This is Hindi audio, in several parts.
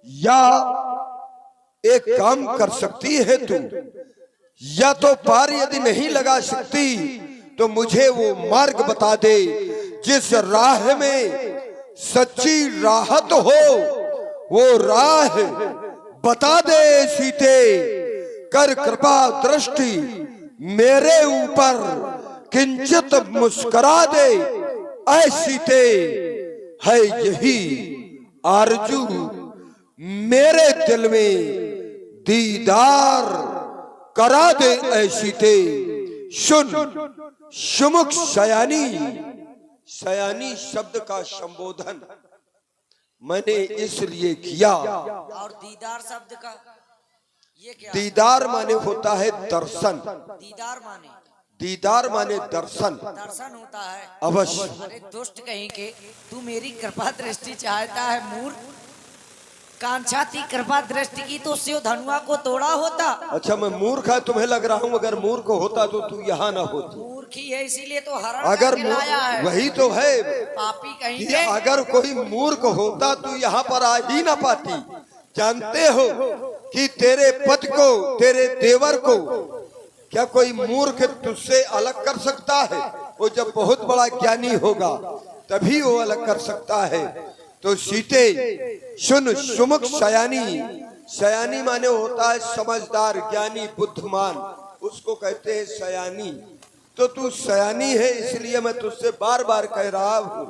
या एक काम कर सकती है तू, या तो पार यदि नहीं लगा सकती तो मुझे वो मार्ग बता दे जिस राह में सच्ची राहत हो, वो राह बता दे सीते। कर कृपा दृष्टि मेरे ऊपर किंचित मुस्कुरा दे, ऐ सीते है यही आरजू मेरे दिल में, दीदार करा दे ऐ सीते। सुन सुमुख शयानी, शयानी शब्द का संबोधन मैंने इसलिए किया। और दीदार शब्द का ये क्या? दीदार माने होता है दर्शन, दीदार माने, दीदार माने दर्शन, दर्शन होता है अवश्य। अरे दुष्ट कहीं के, तू मेरी कृपा दृष्टि चाहता है मूर्ख। कांछा थी कृपा दृष्टि की तो शिव धनुआ को तोड़ा होता। अच्छा मैं मूर्ख है तुम्हें लग रहा हूँ, अगर मूर्ख होता तो तू यहाँ ना होती। मूर्ख ही है इसीलिए तो हरण अगर करके लाया है। वही तो है पापी कहीं कि के। अगर कोई मूर्ख होता तू यहाँ पर आ ही ना पाती। जानते हो कि तेरे पति को, तेरे देवर को क्या कोई मूर्ख तुझसे अलग कर सकता है? वो जब बहुत बड़ा ज्ञानी होगा तभी वो अलग कर सकता है। तो सीते सुन सुमुख शयानी, शयानी माने होता है समझदार, ज्ञानी, बुद्धिमान, उसको कहते हैं शयानी। तो तू शयानी है इसलिए मैं तुझसे बार बार कह रहा हूं,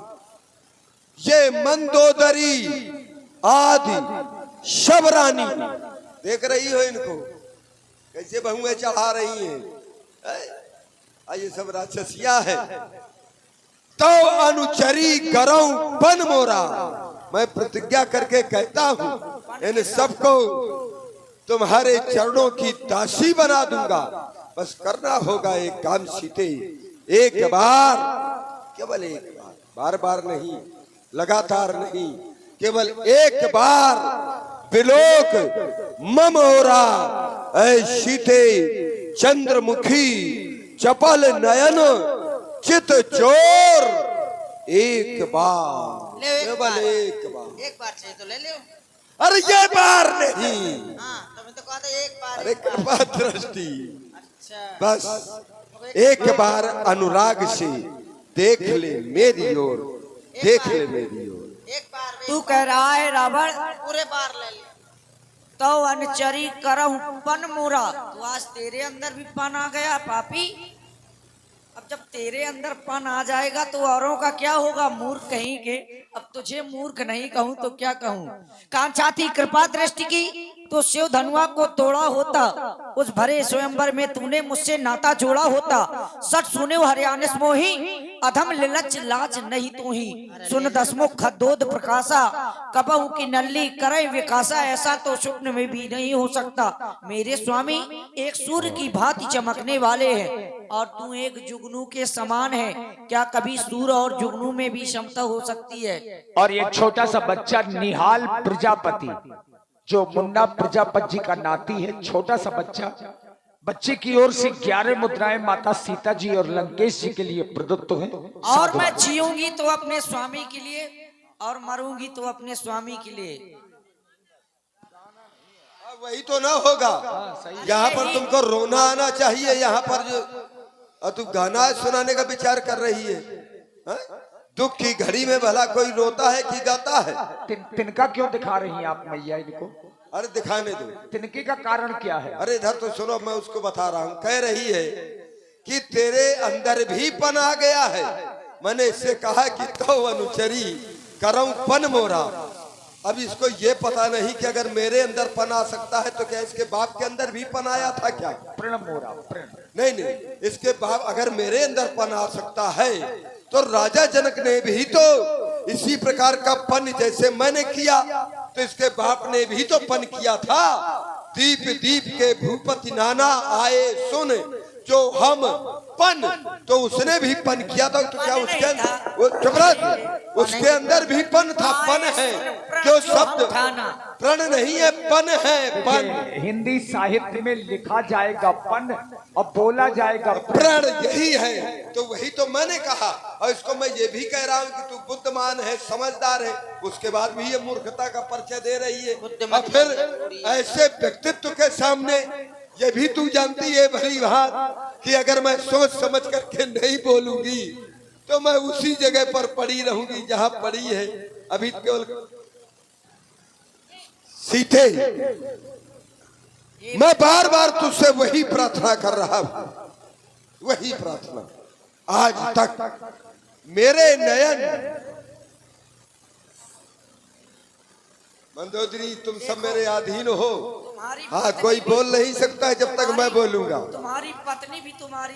ये मंदोदरी आदि शबरानी, देख रही हो इनको कैसे बहुएं चढ़ा रही हैं? ये सब राक्षसिया है। तो अनुचरी करऊं बन मोरा, मैं प्रतिज्ञा करके कहता हूं इन सबको तुम्हारे चरणों की दासी बना दूंगा। बस करना होगा एक काम सीते, एक बार, केवल एक बार, बार बार नहीं, लगातार नहीं, केवल एक बार बिलोक ममोरा ऐ सीते चंद्रमुखी चपल नयन चित चोर। एक बार, केवल एक बार, एक बार चाहिए तो ले लो। अरे ये बार नहीं, हाँ तुम तो कहते एक बार। अरे कृपा दृष्टि, अच्छा बस एक बार अनुराग से देख ले मेरी ओर, देख ले मेरी ओर। एक बार तू कह रहा है रावण पूरे बार ले ले। तो अनुचरी करऊं पन मोरा, तो आज तेरे अंदर भी पन आ गया पापी। अब जब तेरे अंदर पन आ जाएगा तो औरों का क्या होगा? मूर्ख कहीं के। अब तुझे मूर्ख नहीं कहूं तो क्या कहूं? कांछा थी कृपा दृष्टि की तो शिव धनुआ को तोड़ा होता। उस भरे स्वयंवर में तूने मुझसे नाता जोड़ा होता। सच सुने हरियाणस मोही, अधम लिलच लाज नहीं तू ही। सुन दसमुख खद्दोद प्रकाशा, कबहू की नल्ली करे विकासा। ऐसा तो स्वप्न में भी नहीं हो सकता। मेरे स्वामी एक सूर्य की भांति चमकने वाले हैं और तू एक जुगनू के समान है। क्या कभी सूर्य और जुगनू में भी क्षमता हो सकती है? और ये छोटा सा बच्चा निहाल प्रजापति, जो मुन्ना प्रजापति जी का नाती है, छोटा सा बच्चा, बच्चे की ओर से 11 मुद्राएं माता सीता जी और लंकेश जी के लिए प्रदत्त हैं। और मैं जीऊंगी तो अपने स्वामी के लिए और मरूंगी तो अपने स्वामी के लिए। वही तो ना होगा। यहाँ पर तुमको रोना आना चाहिए, यहाँ पर जो और तुम गाना सुनाने का विचार कर रही है, हा? दुख की घड़ी में भला कोई रोता है कि गाता है? तिनका क्यों दिखा रही हैं आप मैया इनको? अरे दिखाने दो। तिनके का कारण क्या है? अरे इधर तो सुनो, मैं उसको बता रहा हूँ। कह रही है कि तेरे अंदर भी पन आ गया है। मैंने इससे कहा कि तो अनुचरी करऊं पन मोरा। अब इसको ये पता नहीं कि अगर मेरे अंदर पन आ सकता है तो क्या इसके बाप के अंदर भी पन आया था क्या? प्रणम मोरा, प्रणम। नहीं नहीं, इसके बाप अगर मेरे अंदर पन आ सकता है तो राजा जनक ने भी तो इसी प्रकार का पन जैसे मैंने किया तो इसके बाप ने भी तो पन किया था। दीप दीप के भूपति नाना आए सुन जो हम पन, तो उसने भी पन किया था। तो क्या उसके अंदर, वो चुप रह, उसके अंदर भी पन था, पन है। जो शब्द ठाना। प्रण नहीं है, पन है, पन। हिंदी साहित्य में लिखा जाएगा पन और बोला जाएगा प्रण, यही है। तो वही तो मैंने कहा, और इसको मैं ये भी कह रहा हूँ कि तू बुद्धिमान है, समझदार है, उसके बाद भी ये मूर्खता का परिचय दे रही है। और फिर ऐसे व्यक्तित्व के सामने ये भी तू जानती है भली बात कि अगर मैं सोच समझ करके नहीं बोलूंगी तो मैं उसी जगह पर पड़ी रहूंगी जहां पड़ी है अभी। केवल सीते, मैं बार बार तुझसे वही प्रार्थना कर रहा हूं, वही प्रार्थना। आज तक मेरे नयन, मंदोदरी तुम सब मेरे अधीन हो। हाँ, कोई बोल नहीं सकता है जब तक मैं बोलूंगा। तुम्हारी पत्नी भी तुम्हारी,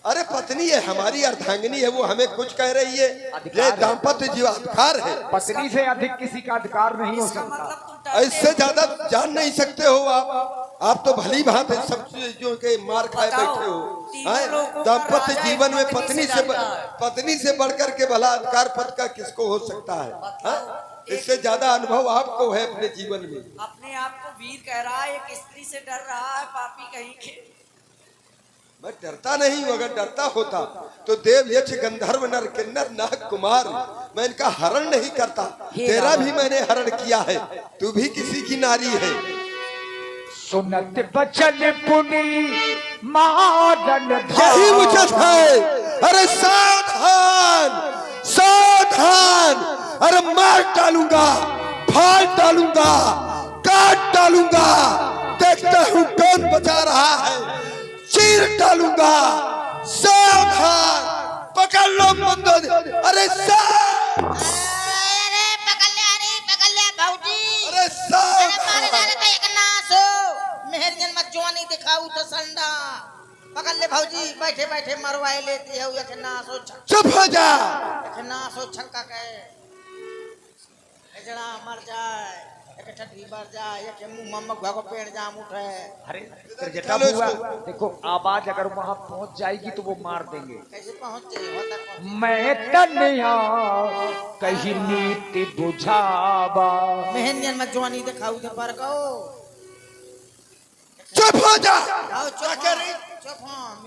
अरे पत्नी है, हमारी अर्धांगिनी है, वो हमें कुछ कह रही है। ये दाम्पत्य जीवाधिकार है। पत्नी से अधिक किसी का अधिकार नहीं हो इसका सकता। मतलब तुम डरते इससे ज्यादा जान नहीं सकते हो आप तो भली बात है सब चीजों के मार खाए बैठे हो। दाम्पत्य जीवन में पत्नी से बढ़कर के भला अधिकार पद का किसको हो सकता है? इससे ज्यादा अनुभव आपको है अपने जीवन में। अपने आप को वीर कह रहा है, एक स्त्री से डर रहा है, पापी कहीं के। मैं डरता नहीं हूँ, अगर डरता होता तो देव यक्ष गंधर्व नर किन्नर नाग कुमार मैं इनका हरण नहीं करता। तेरा भी मैंने हरण किया है, तू भी किसी की नारी है। सुनत बचन पुनी मारन यही उचित है। अरे सावधान सावधान, अरे मार डालूंगा, फाड़ डालूंगा, काट डालूंगा, देखता हूँ कौन बचा रहा है, चीर डालूंगा। सावधान, पकड़ लो मंदोदरी। अरे पकड़ ले भाऊजी। अरे मारे डाले का एक नाश हो। मेहर जन मत जवानी दिखाऊ तो संडा। पकड़ ले भाऊजी, बैठे बैठे मरवाए लेती है एक नाश हो। चुप हो जा। एक नाश हो छक्का के जड़ा मर जाए, एक ठठी मर जाए, एक मुंह मम्मा को पेड़ जाम उठे। अरे जटा बुआ, देखो आवाज अगर वहां पहुंच जाएगी तो वो मार देंगे। कैसे पहुंचे हो तक? मैं तन्या कहीं नीति बुझावा। मेहर जन मत जवानी दिखाऊ तो पर कहो। चुप हो जा।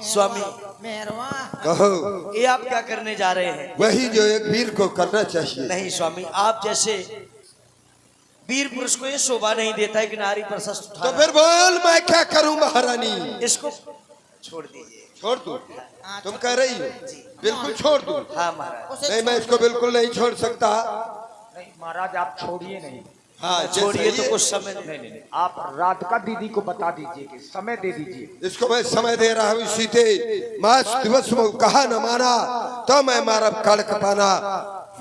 स्वामी मेहरवा कहो, ये आप क्या करने जा रहे हैं? वही जो एक वीर को करना चाहिए। नहीं स्वामी, आप जैसे वीर पुरुष को ये शोभा नहीं देता है कि नारी पर शस्त्र तो उठाना। फिर बोल, मैं क्या करूं महारानी? इसको छोड़ दीजिए। छोड़ दूं? तुम कह रही हो बिल्कुल छोड़ दूं? हाँ महाराज। नहीं, मैं इसको बिल्कुल नहीं छोड़ सकता। नहीं महाराज, आप छोड़िए नहीं। हाँ, छोड़िए तो ये- कुछ समय नहीं, आप राधिका दीदी को बता दीजिए कि समय दे दीजिए। इसको मैं समय दे रहा हूँ। सीते मास दिवस में कहा न माना तो मैं मारब कड़क पाना।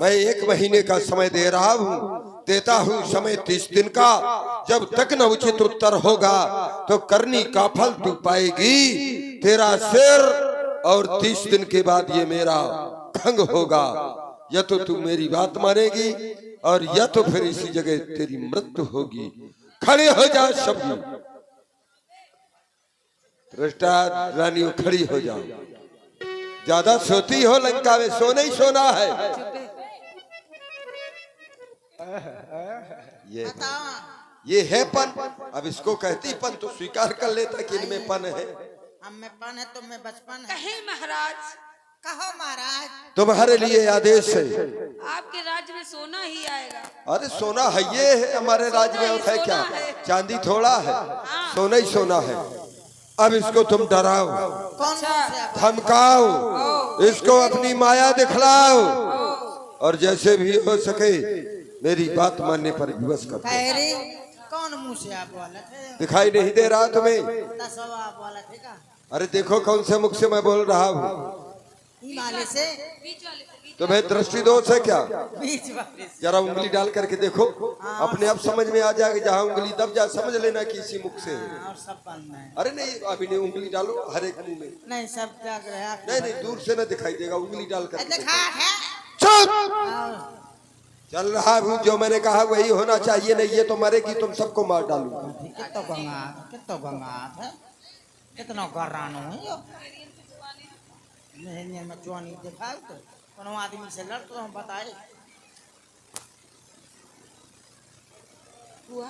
मैं 1 महीने का समय दे रहा हूँ, देता हूँ समय 30 दिन का। जब तक न उचित उत्तर होगा तो करनी का फल तू पाएगी। तेरा सिर और 30 दिन के बाद ये मेरा खंग होगा। या तो तू मेरी बात मानेगी और या तो फिर इसी जगह तेरी मृत्यु होगी। खड़े हो जा शब्द। दृष्टा रानियों खड़ी हो जाओ। ज्यादा सोती हो लंका में, सोना ही सोना है। ये है पन। अब इसको कहती पन तो स्वीकार कर लेता कि इनमें पन है। हम में पन है, तुम में बचपन है। कहे महाराज, कहो महाराज। तुम्हारे लिए आदेश है। आपके राज्य में सोना ही आएगा। अरे सोना है, ये है हमारे राज्य में। और है क्या? चांदी थोड़ा है, सोना ही सोना है। अब इसको तुम डराओ, कौन से आप? धमकाओ, इसको अपनी माया दिखलाओ और जैसे भी हो सके मेरी बात मानने पर विवश कर दो। खैरी कौन मुंह से आप बोला थे? दिखाई नहीं दे रहा तुम्हें? दसवा आप बोला थे का? अरे देखो कौन से मुख से मैं बोल रहा हूँ। हिमालय से बीच वाले से, बीच तुम्हें दृष्टि दोष है क्या? बीच वाले से। जरा उंगली डाल करके देखो, अपने आप समझ में आ जाएगा। जहाँ उंगली दब जा समझ लेना कि इसी मुख से है। और सब बंद है। अरे नहीं, अभी नहीं, उंगली डालो हर एक मुंह में। नहीं सब त्याग रहा। नहीं नहीं, दूर से न दिखाई देगा, उंगली डाल करके देखा है? चुप। और चल रहा हूँ, जो मैंने कहा वही होना चाहिए। नहीं ये तो मरेगी, तुम सबको मार डालूंगा। कितना गंगा है, कितना गर्रानो है यो। नहीं मैं जवानी दिखाओ तो कोनो आदमी से लड़ तो हम बताए। हुआ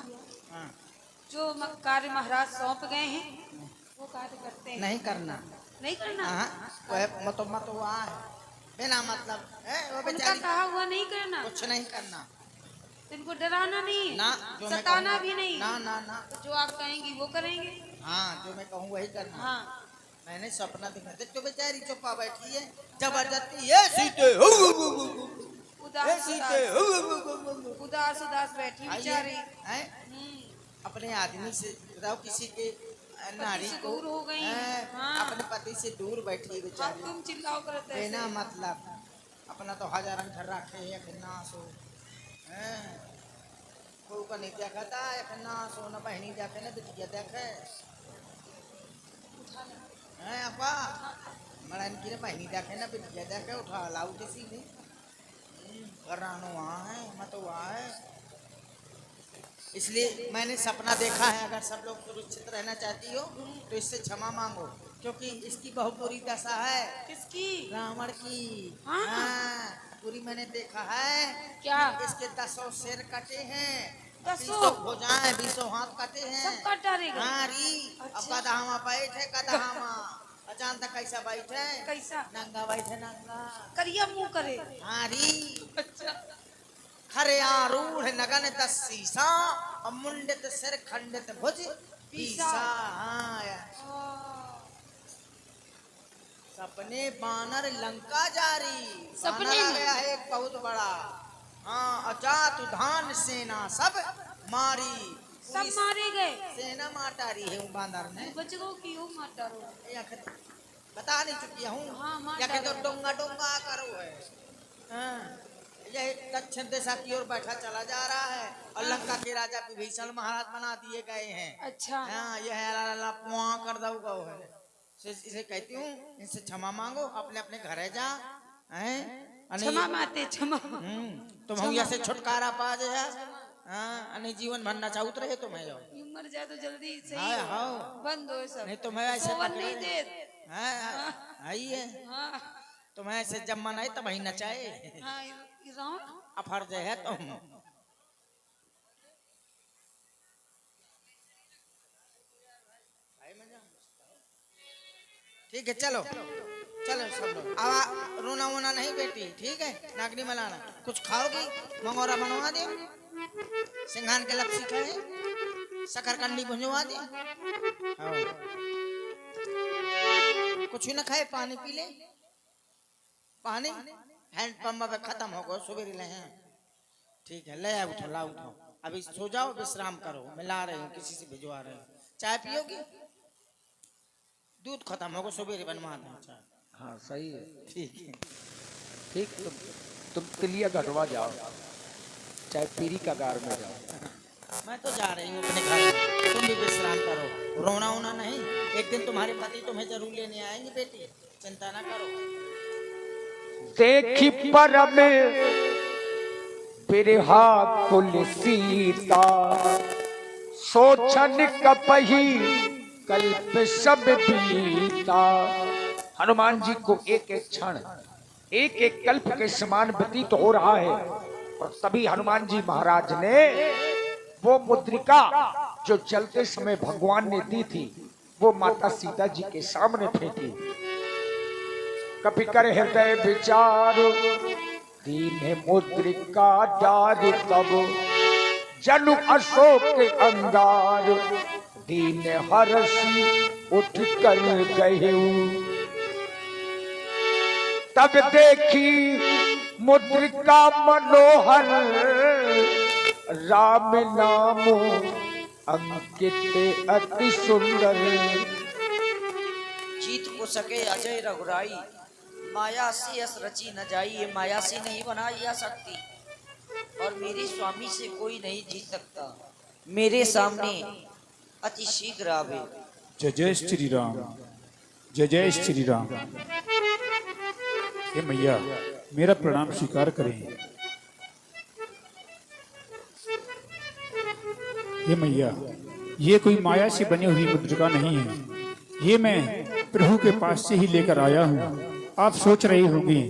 हाँ, जो कार्य महाराज सौंप गए हैं वो कार्य करते हैं। नहीं करना। नहीं करना। हाँ, वह मत हुआ है बिना मतलब है वो उनका बेचारी। कहा हुआ नहीं करना। कुछ नहीं करना इनको डराना नहीं है, ना, जो मैं सताना कहूँगा- भी नहीं। ना ना ना। तो जो आप कहेंगी वो करेंगे। हाँ, जो मैं कहूँ वही करना। हाँ, मैंने सपना देखा देख तो बेचारी चुप्पा बैठी है जबरदस्ती ये सीते who, who, who, who, who, ये उदास सीते उदास who, who, who, who, who, who. उदास उदास बैठी आइए, बेचारी। हैं? अपने आदमी से बताओ किसी के नारी से को दूर हो गई। हैं, हाँ। अपने पति से दूर बैठी है अब बेचारी तुम चिल्लाओ करते बिना ऐसे। मतलब अपना तो हजार अंतर रखे है नाश हो हैं कोई का नहीं देखा था एक नाश हो न बहनी देखे न बिटिया देखे हैं अपा मड़न की न बहनी देखे न बिटिया देखे उठा लाऊ किसी ने करानो वहाँ है मत वहाँ है। इसलिए मैंने सपना देखा है अगर सब लोग सुरक्षित रहना चाहती हो तो इससे क्षमा मांगो क्योंकि इसकी बहुत बुरी दशा है किसकी? रावण की। हाँ। हाँ, पूरी मैंने देखा है क्या? कि इसके 10 सिर कटे हैं 10 भुजाएं 20 हाथ कटे हैं सब काट डालेगा। हाँ री अब अच्छा। गदहामा बैठे गदहामा अचानक कैसा बैठे कैसा? नंगा बैठे नंगा करिया मुंह करे। हाँ री अच्छा। खरे आरूढ़ नगन 10 सीसा और मुंडित सिर खंडित भुज पीसा। हाँ सपने बानर लंका जारी सपने बानर आ में? गया है एक बहुत बड़ा। हाँ अजात धान सेना सब मारी सब मारे गए। सेना माटारी है वो बांदर ने बच गो की हो माता रो। बता नहीं चुकी हूँ हाँ, मार या कि तो डालो। डोंगा डोंगा करो है। हाँ, यह दक्षिण दिशा की ओर बैठा चला जा रहा है और लंका के राजा विभीषण महाराज बना दिए गए हैं। अच्छा। हाँ यह ला पुआ कर दो गौ है इसे कहती हूँ इनसे क्षमा मांगो अपने अपने घर जा हैं क्षमा माते क्षमा। तुम हम से छुटकारा पा जाए। हाँ अने जीवन भर नचा उतरे तो मैं जाओ मर जाए तो जल्दी सही हाँ, हो। हाँ। बंद हो सब। नहीं तो मैं ऐसे सोवन पकड़े नहीं रहे। दे। हाँ आइए हाँ तुम ऐसे जब मन आए तब ही नचाए हाँ ये राउंड। अफर्ज है तुम। ठीक है चलो चलो सब लोग अब रोना वोना नहीं बेटी ठीक है नागनी मलाना कुछ खाओगी मंगोरा बनवा दे सिंघान के लपसी खाए शकरकंडी भुंजवा दे कुछ न खाए पानी पी ले पानी हैंड पंप पे खत्म हो गया सुबह ले हैं ठीक है ले आओ उठो ला उठो अभी सो जाओ विश्राम करो मैं ला रही हूँ किसी से भिजवा रही हूँ चाय पियोगी दूध खत्म होगा सवेरे बनवा दें चाय। हाँ सही है। ठीक है ठीक तुम तिलिया घटवा जाओ चाहे पीरी का गार में जाओ। मैं तो जा रही हूँ अपने घर तुम भी विश्राम करो रोना वोना नहीं एक दिन तुम्हारे पति तुम्हें जरूर लेने आएंगे बेटी चिंता ना करो। देखी परम बिरहा कुल सीता सोचन कपही कल्प सब बीता। हनुमान जी को एक एक क्षण एक एक कल्प के समान व्यतीत हो रहा है और तभी हनुमान जी महाराज ने वो मुद्रिका जो चलते समय भगवान ने दी थी वो माता सीता जी के सामने फेंकी। कपि कर हृदय विचार दीन मुद्रिका डार तब जनु अशोक अंगार दीन हर्षि उठ कर गए। तब देखी मुद्रिका मनोहर राम नाम अंकित अति सुंदर। जीत को सके अजय रघुराई माया से यस रची न जाई। ये माया से नहीं बनाई जा सकती और मेरे स्वामी से कोई नहीं जीत सकता। मेरे सामने अति शीघ्र आवे। जय जय श्री राम जय जय श्री राम। हे मैया मेरा प्रणाम स्वीकार करें। हे मैया ये कोई माया से बनी हुई मुद्रिका नहीं है ये मैं प्रभु के पास से ही लेकर आया हूँ। आप सोच रही होगी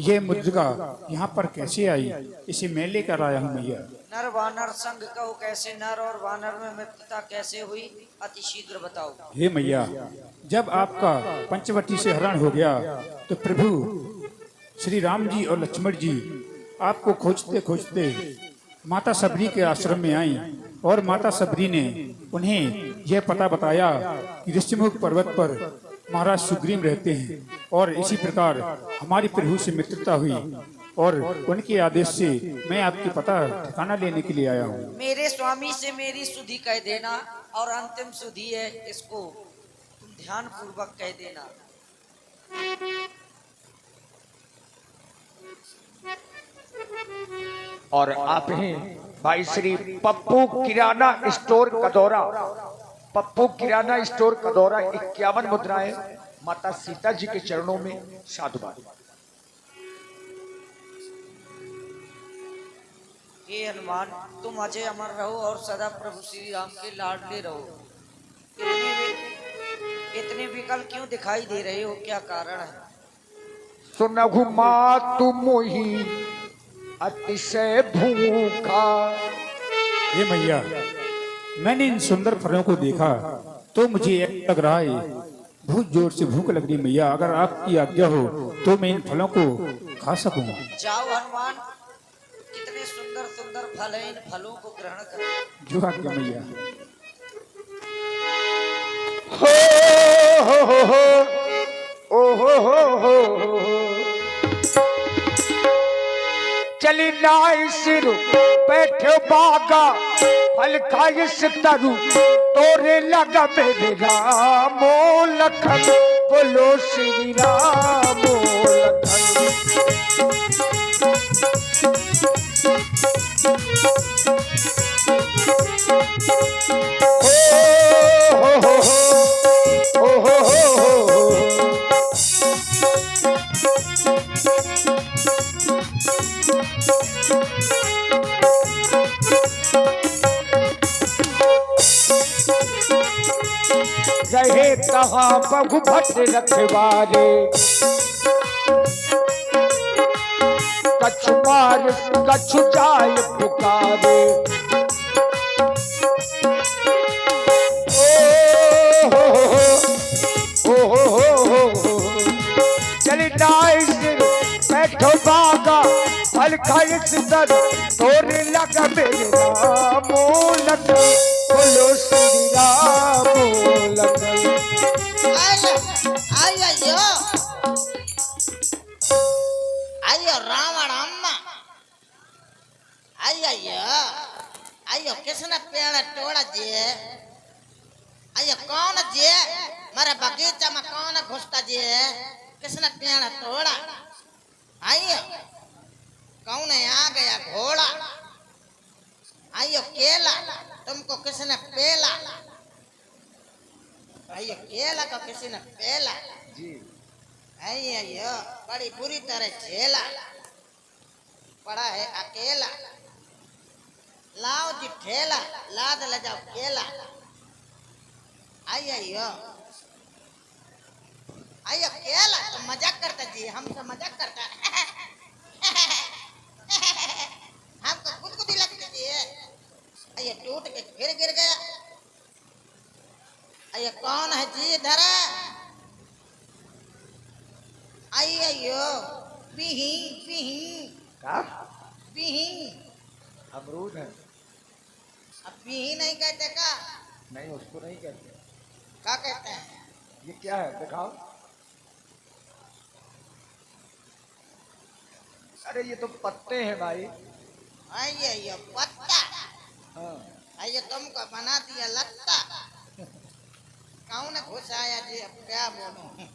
ये मुद्रिका यहाँ पर कैसे आई इसे मैं लेकर आया हूँ मैया। नर वानर संग कहो कैसे, नर और वानर में मित्रता कैसे हुई, अति शीघ्र बताओ। हे मैया, जब आपका पंचवटी से हरण हो गया तो प्रभु श्री राम जी और लक्ष्मण जी आपको खोजते खोजते माता सबरी के आश्रम में आई और माता सबरी ने उन्हें यह पता बताया कि ऋषिमुख पर्वत पर महाराज सुग्रीव रहते हैं और इसी प्रकार हमारी प्रभु से मित्रता हुई और उनके आदेश से मैं आपकी पता ठिकाना लेने के लिए आया हूँ। मेरे स्वामी से मेरी सुधि कह देना, और अंतिम सुधि है, इसको तुम ध्यान पूर्वक कह देना। और आप हैं भाई श्री पप्पू किराना स्टोर कदौरा, पप्पू किराना स्टोर कदौरा 51 मुद्राएं माता सीता जी के चरणों में साधुवाद। हे हनुमान, तुम अजय अमर रहो और सदा प्रभु श्री राम के लाडले रहो। इतने विकल क्यों दिखाई दे रहे हो, क्या कारण है? सुनहु मातु मोही अतिशय भूखा। हे मैया, मैंने इन सुंदर फलों को देखा तो मुझे लग रहा है बहुत जोर से भूख लग रही। मैया, अगर आपकी आज्ञा हो तो मैं इन फलों को खा सकूं। जाओ हनुमान, कितने सुंदर सुंदर फल हैं, इन फलों को ग्रहण करो। जो आज्ञा मैया। चली नाई सिर बैठे बागा, फल खाई तरु तोरे लगा मेरे रामो लखन, बोलो श्री रामो लखन। रहे कहाँ बहु भट्ट रखवारे, कछु मार कछु जाय पुकारे। चली नाई सिर बैठो बागा, फल खाई सितर तोरे लगा मेरे रामो लखन, बोलो श्री रामो लखन। अयो रावण अम्मा, अयो किसने पेड़ तोड़ा जे? अयो कौन जे? मेरे बगीचा में कौन घुसता जे? किसने पेड़ तोड़ा? अयो कौन आ गया घोड़ा? अयो केला तुमको किसने पेला? अयो केला को किसी ने पेला जी। अयो बड़ी बुरी तरह झेला, पड़ा है अकेला। लाओ जी ठेला, लाद ले जाओ केला। अयो अयो केला तो मजाक करता जी, हमसे मजाक करता हमको गुदगुदी लगती जी। अयो टूट के फिर गिर गया। अयो कौन है जी धरा? अयो पिही पिही क्या? पिही। अमरूद है? अब पिही नहीं कहते का? नहीं, उसको नहीं कहते। क्या कहते हैं? ये क्या है, दिखाओ। अरे ये तो पत्ते हैं भाई। अयो पत्ता। हाँ। अयो तुमको बना दिया लत्ता। कौन घुसाया जी, अब क्या बोलूं?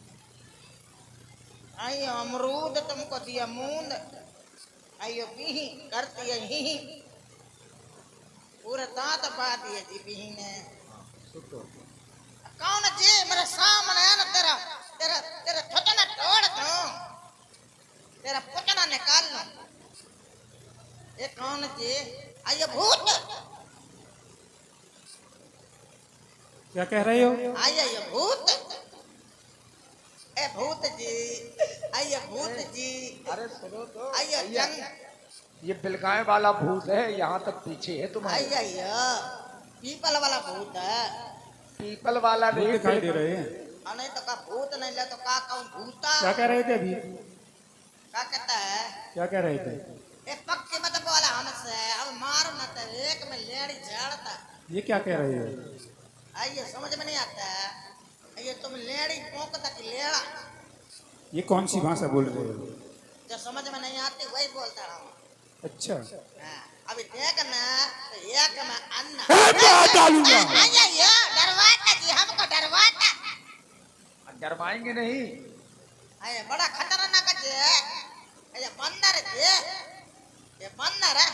अयो अमरूद तुमको दिया मूंद। अयो बिही करती है ही, पूरे दांत पा दिए जी बिही ने। कौन जी मेरे सामने है ना? तेरा तेरा तेरा थोतना तोड़ दूं, तेरा पुतना निकाल लूं। ये कौन जी? अयो भूत। क्या कह रहे हो? अयो भूत। ए भूत जी, अयो भूत जी। अरे सुनो तो। अयो ये बिलगाए वाला भूत है, यहाँ तक पीछे है तुम्हारे। आइया पीपल वाला भूत है। पीपल वाला भूत नहीं, दिखाई दे रहे हैं। और नहीं तो का भूत नहीं ले तो का कहूँ भूता। क्या कह रहे थे अभी? क्या कहता है? क्या कह रहे थे? ए पक्के मत बोला हमसे, अब मार मत, एक में लेड़ी झाड़ता। ये क्या कह रहे हो? आइए समझ में नहीं आता है। आइए तुम लेड़ी पोंकता कि लेड़ा, ये कौन सी भाषा बोल रहे हो? जो समझ में नहीं आती वही बोलता रहा। अच्छा, हाँ, अभी देख ना तो एक में अन्ना मार डालूंगा। आइया डरवाता जी, हमको डरवाता। डरवाएंगे नहीं। आइए बड़ा खतरनाक है। आइए बंदर है ये बंदर है।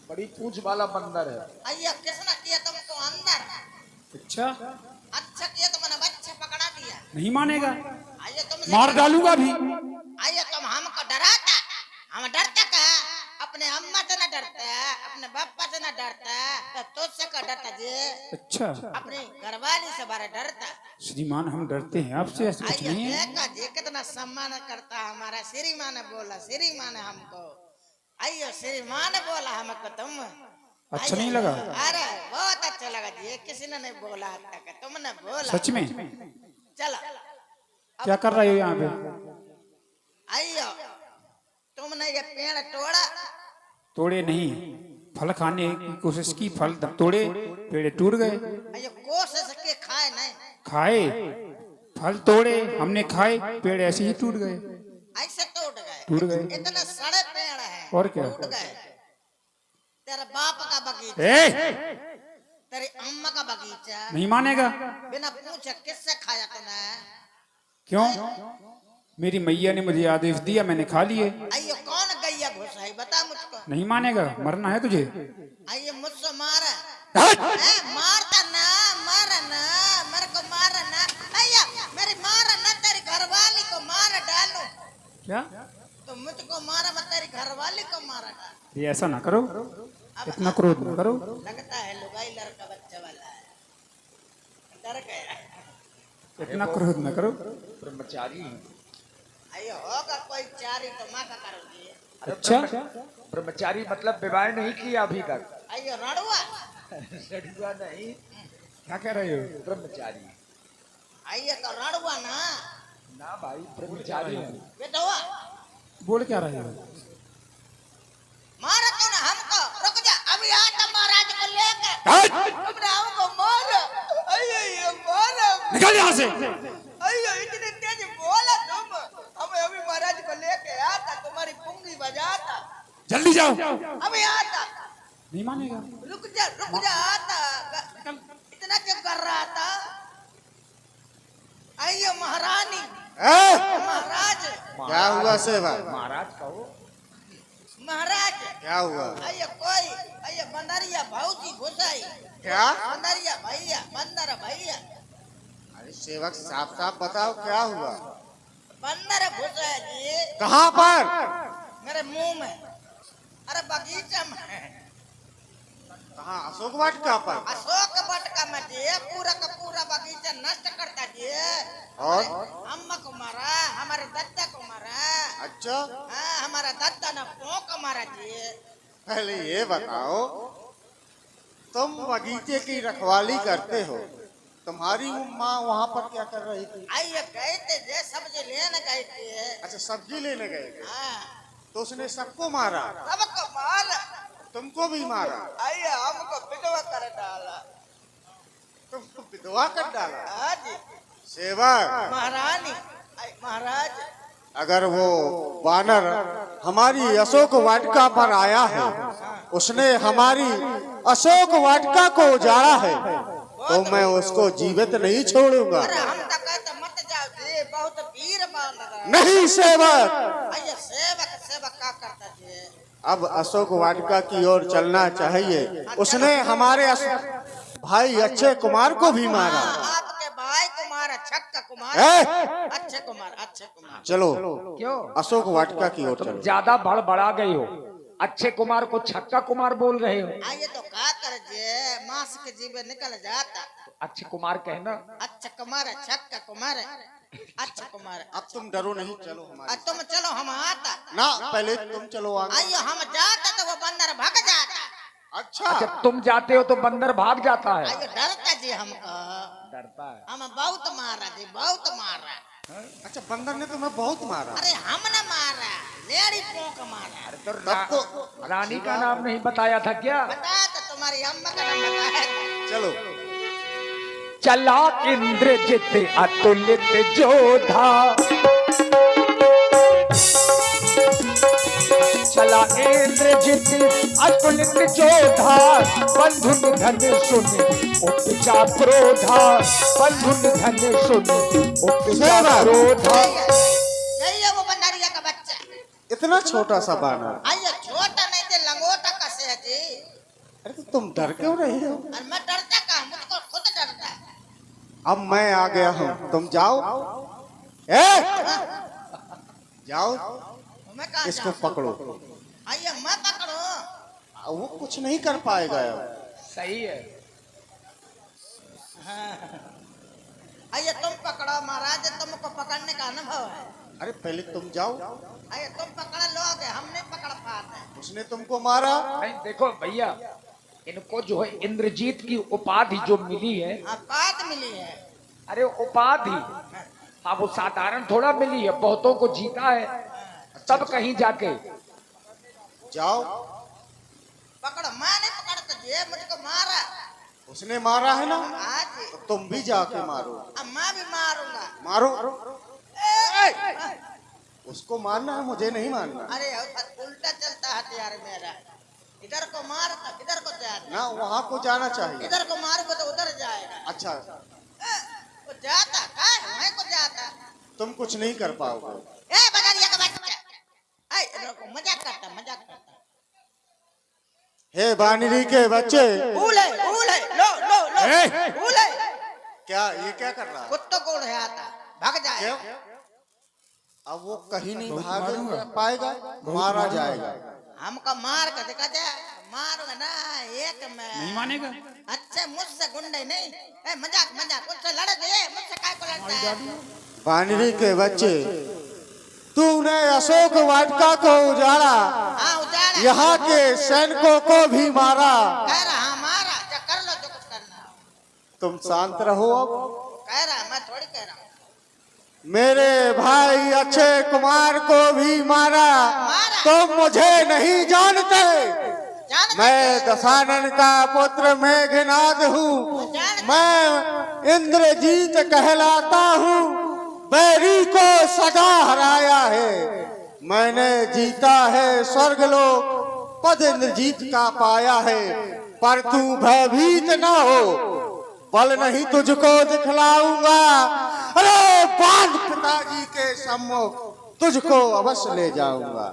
बड़ी पूंछ वाला बंदर है। आइए किसने किया तुमको अंदर? अच्छा, अच्छा किया तो मैंने बच्चे पकड़ा दिया। नहीं मानेगा, आइए तुम मार डालूंगा भी। आइए तुम हमको डराता, हम डरते का? अपने अम्मा से न डरता है, अपने पापा से न डरता है, तो तुझसे का डरता जी? अच्छा, अपनी घरवाली से बारे डरता। श्रीमान हम डरते हैं आपसे, ऐसा कुछ आइए नहीं है। देखा जी कितना सम्मान करता है हमारा। श्रीमान ने बोला, श्रीमान ने हमको। आइए श्रीमान ने बोला हमको तुम। अच्छा नहीं लगा? अरे बहुत अच्छा लगा जी, किसी ने नहीं बोला तक, तुमने बोला। सच में? चलो क्या कर रहे हो यहाँ पे? आइयो तुमने ये पेड़ तोड़ा। तोड़े नहीं, फल खाने की कोशिश की, फल तोड़े, पेड़ टूट गए। आइयो कोशिश के खाए नहीं, खाए, फल तोड़े, हमने खाए, पेड़ ऐसे ही टूट गए। ऐसे टूट टूट गए। गए। इतने सड़े पेड़ हैं, और क्या? टूट गए। तेरे बाप का बगीचा, ए, तेरी अम्मा का बगीचा, नहीं मानेगा। बिना पूछे किससे खाया तूने? क्यों? मेरी मैया ने मुझे आदेश दिया, मैंने खा लिए। आइयो कौन गैया घुस है बता मुझको। नहीं मानेगा, मरना है तुझे। आइयो मुझसे मारा। हट! मारता ना, मारा ना, मेरे को मारा ना। आइया मेरी मारा ना, तेरी घरवाली को मार डालू। क्या? तो मुझको मारा, मैं तेरी घरवाली को मारा डाल। ये ऐसा ना करो, इतना क्रोध ना करो। लगता है लुगाई लड़का बच्चा वाला है, डर गया। इतना क्रोध ना करो। ब्रह्मचारी है। आइयो होगा कोई चारी तो माँ का करोगी। अच्छा, ब्रह्मचारी मतलब विवाह नहीं किया अभी तक। आइयो रड़ुआ। लड़ुआ नहीं, क्या कह रहे हो? ब्रह्मचारी। आइयो तो रड़ुआ ना, ना भाई, ब्रह्मचारी है। बेटवा बोल क्या रहे हो? मारा तूने हमको। रुक जा, अभी आता महाराज को लेकर। हट! तुमने हमको मारा। आइयो ये मारा। निकल यहाँ से। अयो इतने तेज बोला तुम। हमें अभी महाराज को लेके आता, तुम्हारी पुंगी बजाता। जल्दी जाओ। अभी आता। नहीं मानेगा। रुक जा आता। इतना क्यों कर रहा था? अयो महारानी, महाराज, क्या हुआ सेवा? महाराज कहो। महाराज क्या हुआ? अयो कोई, अयो बंदरिया भाऊजी घुसाई। क्या? बंदरिया भैया, बंदर भैया, अरे सेवक साफ साफ बताओ क्या हुआ? बंदर घुसाया जी कहाँ पर? मेरे मुंह में। अरे बगीचा में। कहाँ? अशोक वाटिका पर? अशोक वाटिका में जी, पूरा का पूरा बगीचा नष्ट करता जी। और? अम्मा को मारा, हमारे दादा को मारा। अच्छा, हाँ हमारा दादा ने पोंक मारा जी। पहले ये बताओ, तुम बगीचे की रखवाली करते हो, तुम्हारी माँ वहाँ पर क्या कर रही थी? आइए गए थे जे सब्जी लेने गए थे। अच्छा, सब्जी लेने गए थे, हाँ तो उसने सबको मारा, सबको मारा। तुमको भी मारा, आइए हमको विधवा कर डाला। तुमको विधवा कर डाला। हाँ जी सेवक, महारानी, महाराज अगर वो वानर हमारी अशोक वाटिका पर आया है, उसने हमारी अशोक वाटिका को उजाड़ा है, तो मैं उसको जीवित नहीं छोड़ूंगा। अरे हम तो कहते मत जाओ जी, बहुत वीर बानर। नहीं सेवक, आइए सेवक सेवक क्या करता जी? अब अशोक वाटिका की ओर चलना चाहिए। उसने हमारे भाई अक्षय कुमार को भी मारा। आपके भाई कुमार, छक्का कुमार, अच्छे कुमार, अच्छे कुमार। चलो क्यों? अशोक वाटिका की ओर तुम चलो। ज्यादा बड़बड़ा गई हो। अच्छे कुमार को छक्का कुमार बोल रहे हो? आइए तो का कर जे मांस के जीवे निकल जाता। अच्छे कुमार कहना। अच्छा कुमार है, छक्का कुमार है, अच्छा कुमार है। अब तुम डरो नहीं, चलो हमारे तुम चलो हम आता। ना, पहले तुम चलो आगे। आइयो हम जाता तो वो बंदर भाग जाता। अच्छा अच्छा तुम जाते हो तो बंदर भाग जाता है? आइयो डरता जी हमको, डरता है। हम बहुत मारा जी, बहुत मारा। अच्छा, बंदर ने तुम्हें बहुत मारा? अरे हमने मारा, लेडी पोक मारा। तो तब तो रानी का नाम नहीं बताया था क्या? बता तो तुम्हारी अम्मा का नाम बताया था। चलो। चला इंद्रजित अतुलित जोधा, चला इंद्रजित अतुलित जोधा, बंधु निधन सुन उपजा क्रोधा, बंधु निधन सुन उपजा क्रोधा। यही है वो बंदरिया का बच्चा। इतना छोटा सा बानर। आइए छोटा नहीं थे, लंगोटा कैसे है जी? अरे तो तुम डर क्यों रहे हो? और मैं डरता कहाँ, मुझको खुद डरता है। अब मैं आ गया हूँ, तुम जाओ। ए जाओ, मैं कहाँ इसको जाऊँ? पकड़ो। आइए मैं पकड़ो। वो कुछ नहीं कर पाएगा अब। सही है। आइए तुम पकड़ो महाराज, तुमको पकड़ने का अनुभव है। अरे पहले तुम जाओ। आइए तुम पकड़ लोगे, हम नहीं पकड़ पाते। उसने तुमको मारा। नहीं देखो भैया, इनको जो है इंद्रजीत की उपाधि जो मिली है, हाँ बात मिली है। अरे उपाधि, हाँ वो साधारण थोड़ा मिली है, बहुतों को जीता है, तब कहीं जाके। जाओ। पकड़ो, मैं नहीं पकड़ता जी, मुझको मारा। उसने मारा है ना, आज तो तुम भी जाके मारो। अब मैं भी मारूंगा। मारो। उसको मारना है, मुझे नहीं मारना। अरे उल्टा चलता हथियार मेरा, इधर को मार इधर को जाता, ना, वहाँ को जाना चाहिए। इधर को मारूंगा तो उधर जाएगा। अच्छा, वो जाता का वहीं को जाता। तुम कुछ नहीं कर पाओगे। ए बंदरिया का बच्चा, ए इधर को मजाक करता। हे बानरी के बच्चे। फूल है, लो फूल है। क्या ये क्या कर रहा है? कुत्तों को उड़ आता, भाग जाए। क्यों? अब वो कहीं नहीं भाग पाएगा, मारा जाएगा। हमको मार कर दिखा दे, मारूंगा ना एक में। नहीं मानेगा? अच्छा मुझसे गुंडे नहीं, ए मजाक उससे लड़ दे, मुझसे काय को लड़ता है? बानरी के बच्चे, तूने अशोक वाटिका को उजाड़ा, हाँ उजाड़ा। यहाँ के सैनिकों को भी मारा। कह रहा मारा, जा कर लो जो कुछ करना। तुम शांत रहो। अब कह रहा, मैं थोड़ी कह रहा हूँ। मेरे भाई अक्षय कुमार को भी मारा। तुम मुझे नहीं जानते, मैं दशानन का पुत्र मेघनाद हूँ। मैं इंद्रजीत कहलाता हूँ। बैरी को सदा हराया है, मैंने जीता है स्वर्गलोक, पद इंद्रजीत का पाया है। पर तू भयभीत न हो, बल नहीं तुझको दिखलाऊंगा। अरे बांध पिताजी के सम्मुख, तुझको अवश्य ले जाऊंगा।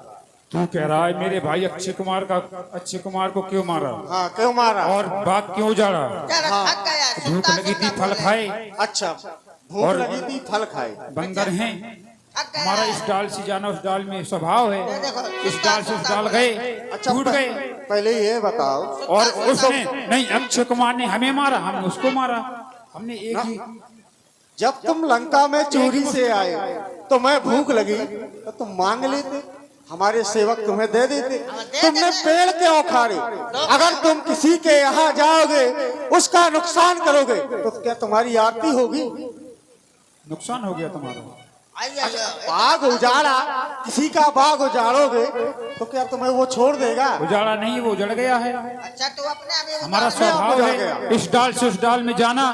तू कह रहा है मेरे भाई अक्षय कुमार को क्यों मारा? हाँ, क्यों मारा? और बात क्यों उजाड़ा? थक गया, भूख लगी थी, फल खाए। अच्छा, भूख लगी थी, फल खाए। बंदर हैं, थक गया। हमारा इस डाल से जाना उस डाल में स्वभाव है। इस डाल से उस डाल गए, अच्छा, टूट गए। पहले ये बताओ। और उसने नहीं, अक्षय कुमार ने हमें मारा, हमने उसको मारा। हमने एक ही। जब तुम लंका में चोरी से आए तो मैं भूख लगी तो तुम मांग लेते, हमारे सेवक तुम्हें दे देते। तुमने पेड़ क्यों उखाड़े? अगर तुम किसी के यहाँ जाओगे, उसका नुकसान करोगे, तो क्या तुम्हारी आरती होगी? नुकसान हो गया तुम्हारा। बाग उजाड़ा, किसी का बाग उजाड़ोगे तो क्या तुम्हें वो छोड़ देगा? उजाड़ा नहीं, वो उजड़ गया है। अच्छा तू अपने अभी हमारा स्वभाव है इस डाल से उस डाल में जाना।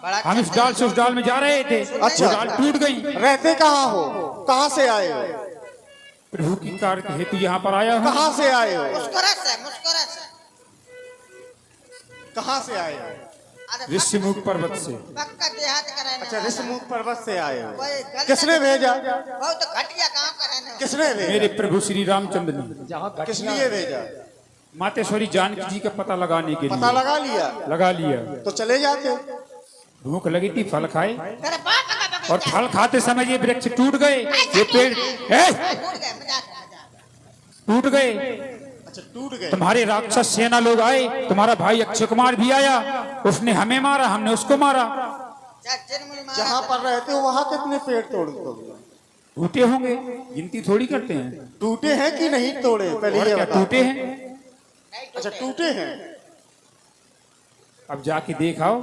हम इस डाल से उस डाल में जा रहे थे, अच्छा। वो डाल टूट गई। रहते कहाँ हो? कहाँ से आए हो? प्रभु की कार्य के हेतु यहाँ पर आया हूँ। कहाँ से आए हो? मुस्कुरा से कहाँ से आए हो? अरे ऋषिमुख पर्वत से। पक्का देहात का रहने अच्छा, वाला। ऋषिमुख पर्वत से आए हो। कोई गलत किसने भेजा? बहुत घटिया काम का रहने वाला। किसने भेजा? मेरे प्रभु श्री रामचंद्र ने। जहाँ किस लिए भेजा? मातेश्वरी जानकी जी का पता लगाने के पता लिए लगा लिया लिया। तो चले जाते। भूख लगी थी, फल खाए, तेरे बाप का बगीचा। और फल खाते समय ये वृक्ष टूट गए, ये पेड़ टूट गए, मजाक। टूट गए। अच्छा टूट गए। तुम्हारे राक्षस सेना लोग आए, तुम्हारा भाई अक्षय कुमार भी आया, उसने हमें मारा, हमने उसको मारा। जहाँ पर रहते हो वहाँ कितने पेड़ तोड़ दोगे? टूटे होंगे, गिनती थोड़ी करते हैं। टूटे हैं कि नहीं तोड़े पहले और ये क्या बताओ। टूटे हैं? अच्छा टूटे हैं। अब जाके देखाओ।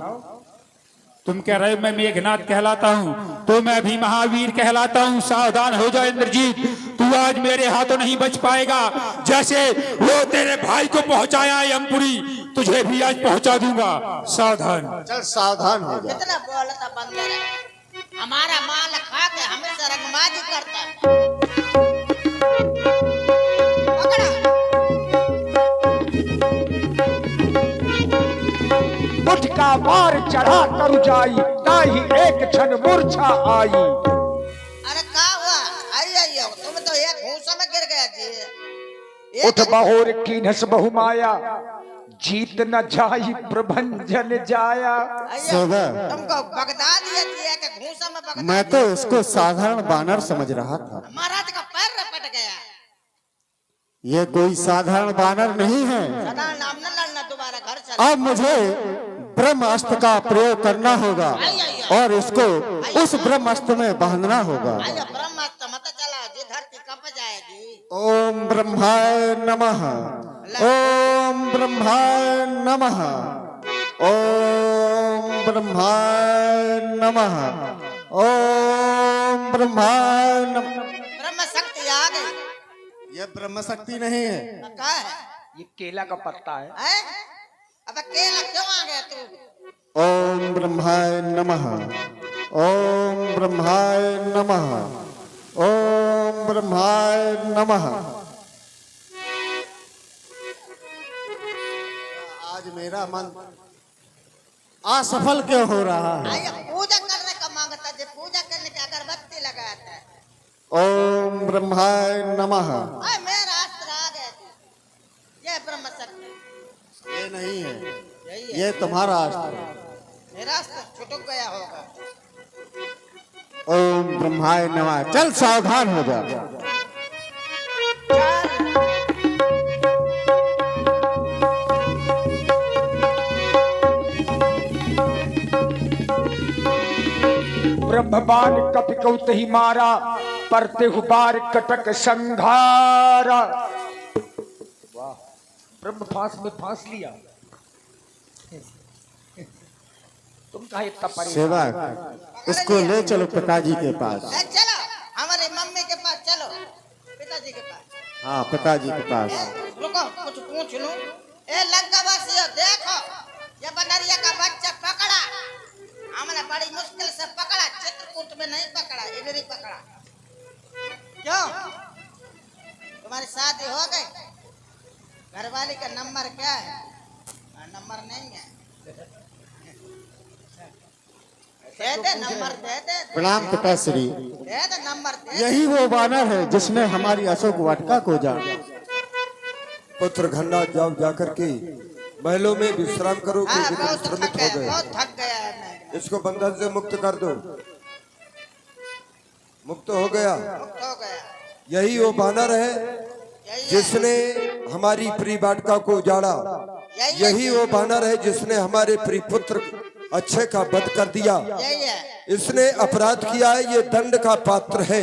तुम कह रहे हो मैं मेघनाथ कहलाता हूँ, तो मैं भी महावीर कहलाता हूँ। सावधान हो जा इंद्रजीत, तू आज मेरे हाथों नहीं बच पाएगा। जैसे वो तेरे भाई को पहुंचाया यमपुरी, तुझे भी आज पहुंचा दूंगा। सावधान। चल सावधान हो जा। कितना बोलता बंदर है, हमारा माल खा के हमेशा रंगबाजी करता है। पकड़ा। उठ का वार चढ़ा कर जाई, ताही एक क्षण मूर्छा आई। अरे का हुआ? आई आई हो, तुम तो एक घूसा में गिर गया जी। उठ बहोर की नस बहुमाया, जीत न जाई प्रभंजन जाया। सोगा, तुमको बगदा दिया जी के घूसा में बगदा। मैं तो इसको साधारण बानर समझ रहा था। महाराज का पैर रपट गया। ये कोई साधारण बानर नहीं है। सदा नाम न लड़ना, दोबारा घर चल। अब मुझे ब्रह्मास्त्र का प्रयोग करना होगा और इसको उस ब्रह्मास्त्र में बांधना होगा। आया ब्रह्मास्त्र मत चला जी, धरती कप जाएगी। ओम ब्रह्माय नमः, ओम ब्रह्माय नमः, ओम ब्रह्माय नमः, ओम ब्रह्माय नमः। ब्रह्म शक्ति आ गई। ये ब्रह्म शक्ति नहीं है। क्या है? ये केला का पत्ता है। हैं? अब अकेला क्यों आ गया तू? ओम ब्रह्माय नमः, ओम ब्रह्माय नमः, ओम ब्रह्माय नमः। आज मेरा मन असफल क्यों हो रहा है? आया पूजा करने का मांगता जी, पूजा करने की अगरबत्ती लगाता है। ओम ब्रह्माय नमः। आय मेरा अस्त्र आ गया जी। ये ब्रह्म शक्ति। ये नहीं है, यही है। ये तुम्हारा अस्त्र है। मेरा अस्त्र छुटक गया होगा। ओम ब्रह्माय नमः। चल सावधान हो जा। ब्रह्मबान कपि कौत ही मारा, परते हुबार कटक संघारा। वाह, ब्रह्म फांस में फांस लिया। तुम कहा इतना परेशान? सेवक, इसको ले चलो पिताजी के पास। चलो हमारे मम्मी के पास, चलो पिताजी के पास। हाँ पिताजी के पास। रुको कुछ पूछ लूं। ए लंकावासियों देखो, ये बनरिया का बच्चा पकड़ा। हमने बड़ी मुश्किल से पकड़ा, चित्रकूट में नहीं पकड़ा, इधर ही पकड़ा। क्यों? तुम्हारी शादी हो गई? घरवाली का नंबर क्या है? नंबर नहीं है। दे दे नंबर, दे दे। प्रणाम पिताश्री। दे दे नंबर, दे। यही वो बानर है जिसने हमारी अशोक वाटिका को जाना। पुत्र घन्ना जाओ जाकर के महलों में विश्राम करो, हाँ, क्योंकि तुम बहुत श्रमित थक हो गया, गए। बहुत थक गया है मैं। इसको बंधन से मुक्त कर दो। मुक्त हो गया। मुक्त हो गया। यही वो बानर है यही है। जिसने हमारी प्रिय वाटिका को उजाड़ा। यही वो बानर है जिसने हमारे प्रिय पुत्र अक्षय का वध कर दिया। यही है। इसने अपराध किया है, ये दंड का पात्र है।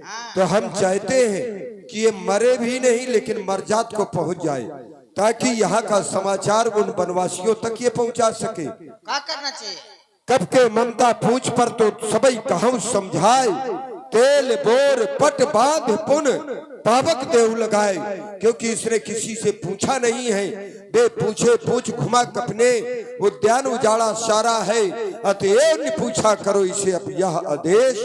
हाँ। तो हम चाहते हैं कि ये मरे भी नहीं लेकिन मरजात को पहुंच जाए, ताकि यहाँ का समाचार उन वनवासियों तक ये पहुंचा सके। क्या करना चाहिए? कब के ममता पूछ पर तो सबई कहूं समझाए, तेल बोर पट बांध पुन पावक देव लगाए। क्योंकि इसने किसी से पूछा नहीं है, बे पूछे पूछ घुमा कपने उद्यान उजाड़ा सारा है। अतएव न पूछा करो इसे, अब यह आदेश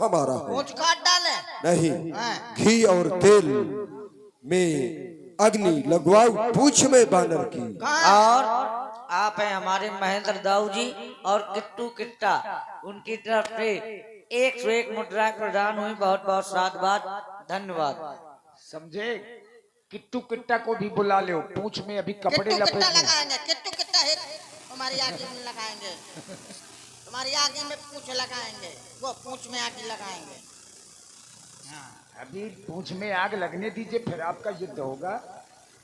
हमारा है। पूछ काट डाले। नहीं, हाँ। घी और तेल में अग्नि लगवाओ पूछ में बानर की। और आप हैं हमारे महेंद्र दाऊ जी और किट्टू किट्टा, उनकी तरफ से 101 मुद्राएं प्रदान हुई। बहुत बहुत साधुवाद, धन्यवाद। समझे? किट्टू किट्टा को भी बुला लो, पूंछ में अभी कपड़े किट्टू किट्टा लपेटने। लगाएंगे, किट्टू किट्टा है तुम्हारी आगे में लगाएंगे, तुम्हारी आगे में पूछ लगाएंगे, वो पूछ में आगे लगाएंगे। अभी पूंछ में आग लगने दीजिए, फिर आपका युद्ध होगा।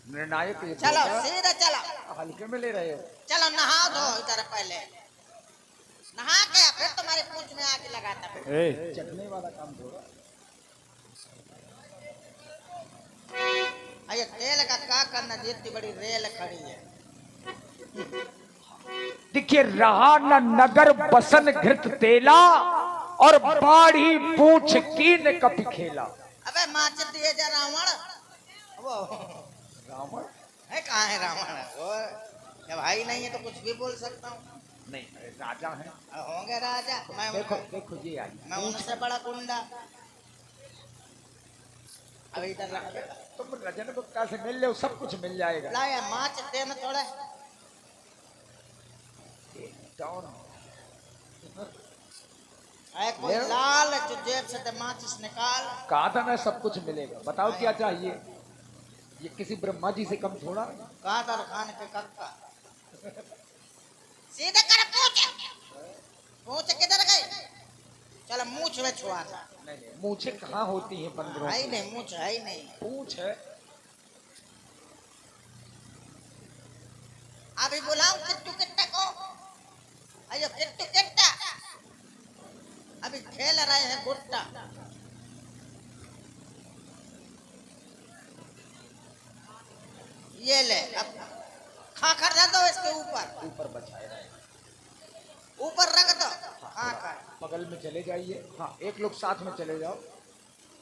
निर्णायक युद्ध चलो होगा। सीधे चलो, हल्के में ले रहे हो। चलो नहाओ धो इधर पहले, नहा के फिर तुम्हारी पूंछ में आके लगाता फिर। चटने वाला काम थोड़ा। अरे तेल का क्या करना, इतनी बड़ी रेल खड़ी है। देखिए, रहा न नगर बसन घृत तेला, और बाढ़ी पूछ कीन कपि खेला। अबे माच दिए जा रावण, वो रावण है कहाँ है रावण? वो जब भाई नहीं है तो कुछ भी बोल सकता हूँ। नहीं, राजा है। होंगे राजा, मैं देखो देखो ये आई। मैं उनसे बड़ा गुंडा। अभी इधर रखे तुम रजन गुप्ता से मिल लो, सब कुछ मिल जाएगा। लाया माच दे न थोड़े। डाउन। है कोई लाल जो जेब से माचिस निकाल। कहा था मैं सब कुछ मिलेगा, बताओ क्या चाहिए। ये किसी ब्रह्मा जी से कम थोड़ा। कहा था खान के कक्का। सीधे कर पूछ, पूछ किधर गई? चलो मूछ में छुआ था। नहीं नहीं, मूछे कहाँ होती है बंदरों है ही की? नहीं, मूछ है ही नहीं। पूछ है। अभी बुलाऊं किट्टू किट्टा को? अयो किट्टू किट्टा, अभी खेल रहे हैं गुट्टा। ये ले, अब खाकर रख दो इसके ऊपर, ऊपर बचाए रहे। ऊपर रख दो खाकर। बगल में चले जाइए। हाँ, एक लोग साथ में चले जाओ।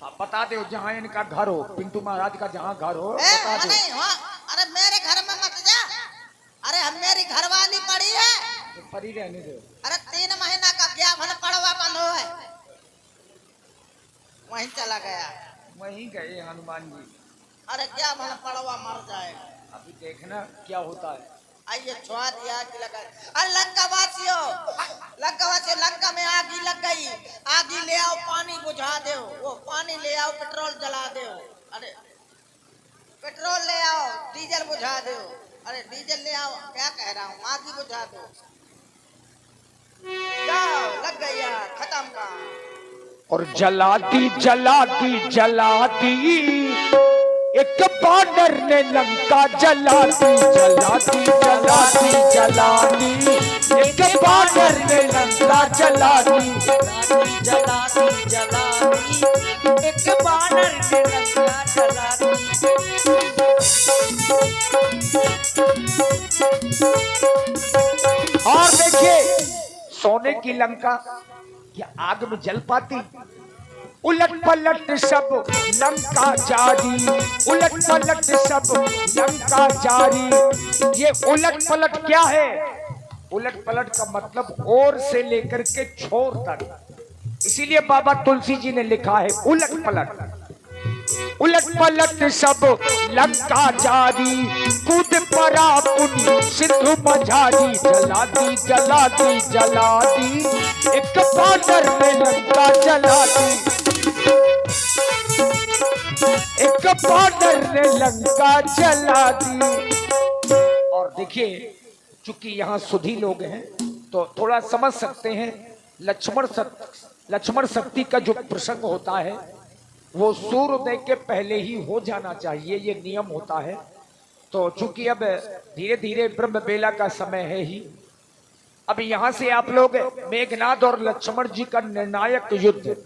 हाँ, बता दो जहाँ इनका घर हो, पिंटू महाराज का जहाँ घर हो बता दो। नहीं हुआ, अरे मेरे घर में मत जा। अरे हम मेरी घरवाली पड़ी है। तो परी रहने दो। अरे 3 महीना का ज्ञापन पड़वा बंद हो है, वहीं चला गया। वहीं गए हनुमान जी। अरे ज्ञापन पड़वा मर जाएगा। अभी देखना क्या होता है। आइए छुआ दिया कि लगा। अरे लंका वासियों, लंका में आगी लग गई। आगी ले आओ, पानी बुझा दो। वो पानी ले आओ, पेट्रोल जला दो। अरे पेट्रोल ले आओ, डीजल बुझा दो। अरे डीजल ले आओ, क्या कह रहा हूँ, आगी बुझा दो। जाओ, लग गई, खत्म का। और जलाती जलाती जलाती एक बानर ने लंका जलाती, जलाती जलाती जलाती एक बानर ने लंका जलाती, जलाती जलाती एक बानर ने लंका जलाती। और देखिए, सोने की लंका क्या आग में जल पाती? उलट पलट सब लंका जारी, उलट पलट सब लंका जारी। ये उलट पलट क्या है? उलट पलट का मतलब ओर से लेकर के छोर तक। इसीलिए बाबा तुलसी जी ने लिखा है उलट पलट। उलट पलट सब लंका जारी, कूद पड़ा पुनि सिंधु मझारी। जलाती जलाती जलाती एक बानर में लंका जलाती, एक बानर ने लंका जला दी। और देखिए, चूंकि यहाँ सुधी लोग हैं तो थोड़ा समझ सकते हैं। लक्ष्मण शक्ति का जो प्रसंग होता है वो सूर्योदय के पहले ही हो जाना चाहिए, ये नियम होता है। तो चूंकि अब धीरे धीरे ब्रह्म बेला का समय है ही, अब यहाँ से आप लोग मेघनाद और लक्ष्मण जी का निर्णायक युद्ध